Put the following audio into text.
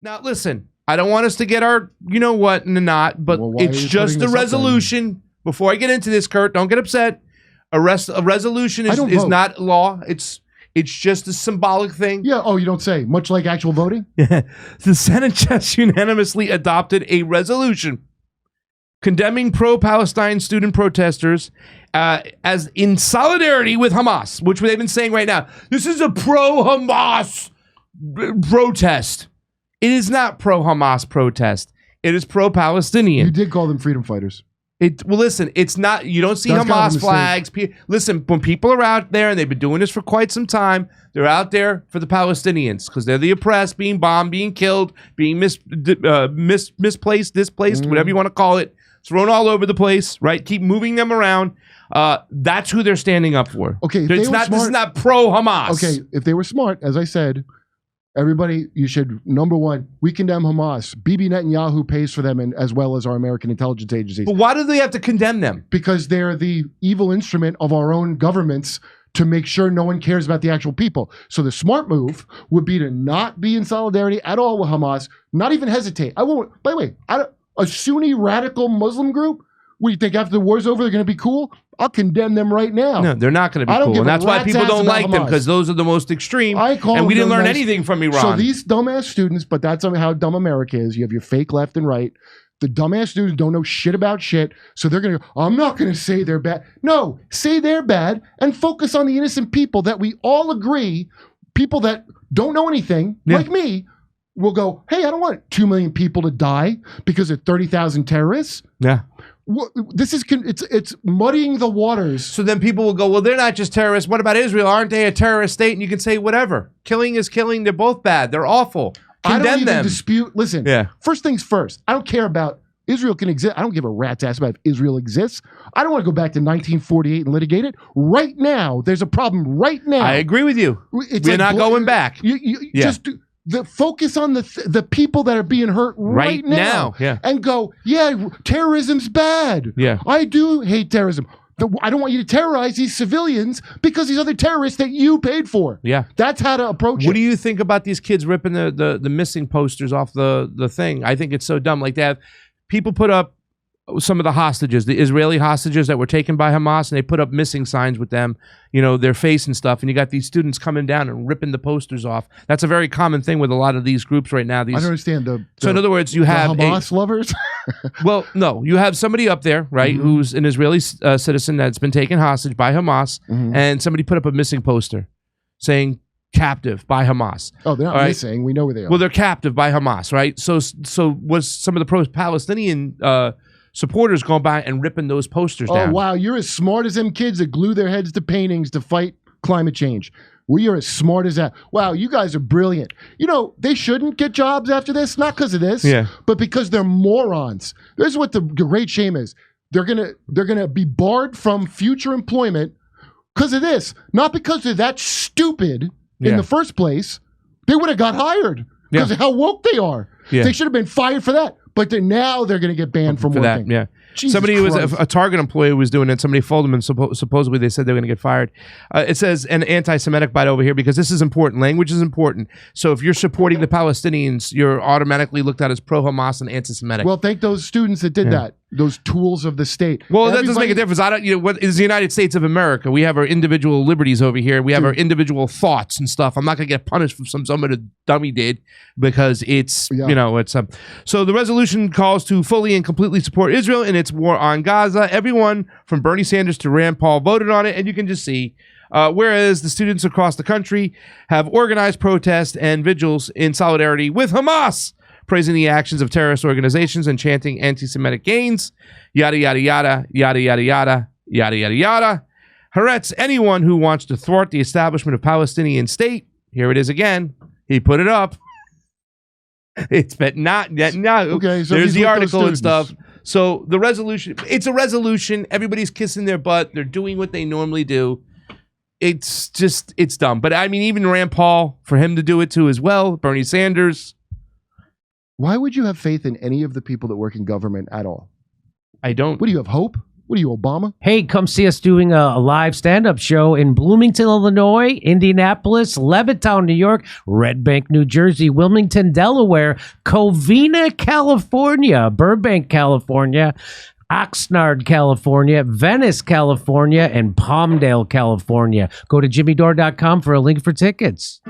Now, listen, I don't want us to get our, you know what, in the knot, but it's just a resolution. Before I get into this, Kurt, don't get upset. A resolution is not law. It's just a symbolic thing. Yeah. Oh, you don't say. Much like actual voting? Yeah. The Senate just unanimously adopted a resolution condemning pro-Palestine student protesters as in solidarity with Hamas, which they've been saying right now. This is a pro-Hamas protest. It is not pro-Hamas protest. It is pro-Palestinian. You did call them freedom fighters. Well, listen, it's not, you don't see Hamas flags. Listen, when people are out there, and they've been doing this for quite some time, they're out there for the Palestinians because they're the oppressed, being bombed, being killed, being misplaced, displaced, whatever you want to call it, thrown all over the place, right? Keep moving them around. That's who they're standing up for. Okay, this is not pro-Hamas. Okay, if they were smart, as I said, everybody, you should, number one, we condemn Hamas. Bibi Netanyahu pays for them, and as well as our American intelligence agencies. But why do they have to condemn them? Because they're the evil instrument of our own governments to make sure no one cares about the actual people. So the smart move would be to not be in solidarity at all with Hamas, not even hesitate. I won't, by the way, a Sunni radical Muslim group, what do you think after the war's over, they're going to be cool? I'll condemn them right now. No, they're not going to be cool. And that's why people don't like them, because those are the most extreme. And we didn't learn anything from Iran. So these dumbass students, but that's how dumb America is. You have your fake left and right. The dumbass students don't know shit about shit. So they're going to go, I'm not going to say they're bad. No, say they're bad and focus on the innocent people that we all agree, people that don't know anything, like me, will go, hey, I don't want 2 million people to die because of 30,000 terrorists. Yeah. This is it's muddying the waters. So then people will go, well, they're not just terrorists. What about Israel? Aren't they a terrorist state? And you can say whatever. Killing is killing. They're both bad. They're awful. Condemn I don't even them. dispute. Listen. Yeah. First things first. I don't care about Israel can exist. I don't give a rat's ass about if Israel exists. I don't want to go back to 1948 and litigate it. Right now, there's a problem. Right now, I agree with you. We're not going back. Just. The focus on the people that are being hurt right now. And go, yeah, terrorism's bad. Yeah. I do hate terrorism. I don't want you to terrorize these civilians because these other terrorists that you paid for. Yeah. That's how to approach it. What do you think about these kids ripping the missing posters off the thing? I think it's so dumb. Like, they have people put up some of the hostages, the Israeli hostages that were taken by Hamas, and they put up missing signs with them, you know, their face and stuff. And you got these students coming down and ripping the posters off. That's a very common thing with a lot of these groups right now. I don't understand so in other words, you have Hamas lovers. Well, no, you have somebody up there, right, who's an Israeli citizen that's been taken hostage by Hamas, and somebody put up a missing poster saying captive by Hamas. Oh, they're not missing. We know where they are. Well, they're captive by Hamas, right? So was some of the pro-Palestinian supporters going by and ripping those posters down. Oh, wow. You're as smart as them kids that glue their heads to paintings to fight climate change. We are as smart as that. Wow, you guys are brilliant. You know, they shouldn't get jobs after this, not because of this, but because they're morons. This is what the great shame is. They're gonna be barred from future employment because of this, not because they're that stupid in the first place. They would have got hired because of how woke they are. They should have been fired for that. But now they're going to get banned from working. That, Jesus somebody who was Christ. a Target employee was doing it. Somebody folded them, and supposedly they said they were going to get fired. It says an anti-Semitic bite over here because this is important. Language is important. So if you're supporting the Palestinians, you're automatically looked at as pro-Hamas and anti-Semitic. Well, thank those students that did that. Those tools of the state. Well, that doesn't make a difference. What is the United States of America? We have our individual liberties over here. We have our individual thoughts and stuff. I'm not going to get punished for somebody the dummy did because it's, you know, it's so the resolution calls to fully and completely support Israel in its war on Gaza. Everyone from Bernie Sanders to Rand Paul voted on it, and you can just see. Whereas the students across the country have organized protests and vigils in solidarity with Hamas, praising the actions of terrorist organizations and chanting anti-Semitic gains, yada, yada, yada, yada, yada, yada, yada, yada, yada. Haaretz, anyone who wants to thwart the establishment of Palestinian state, here it is again, he put it up. It's but not yet. No, okay, so there's the article and stuff. So the resolution, it's a resolution. Everybody's kissing their butt. They're doing what they normally do. It's just, it's dumb. But I mean, even Rand Paul, for him to do it too as well, Bernie Sanders. Why would you have faith in any of the people that work in government at all? I don't. What do you have, hope? What are you, Obama? Hey, come see us doing a live stand-up show in Bloomington, Illinois, Indianapolis, Levittown, New York, Red Bank, New Jersey, Wilmington, Delaware, Covina, California, Burbank, California, Oxnard, California, Venice, California, and Palmdale, California. Go to jimmydore.com for a link for tickets.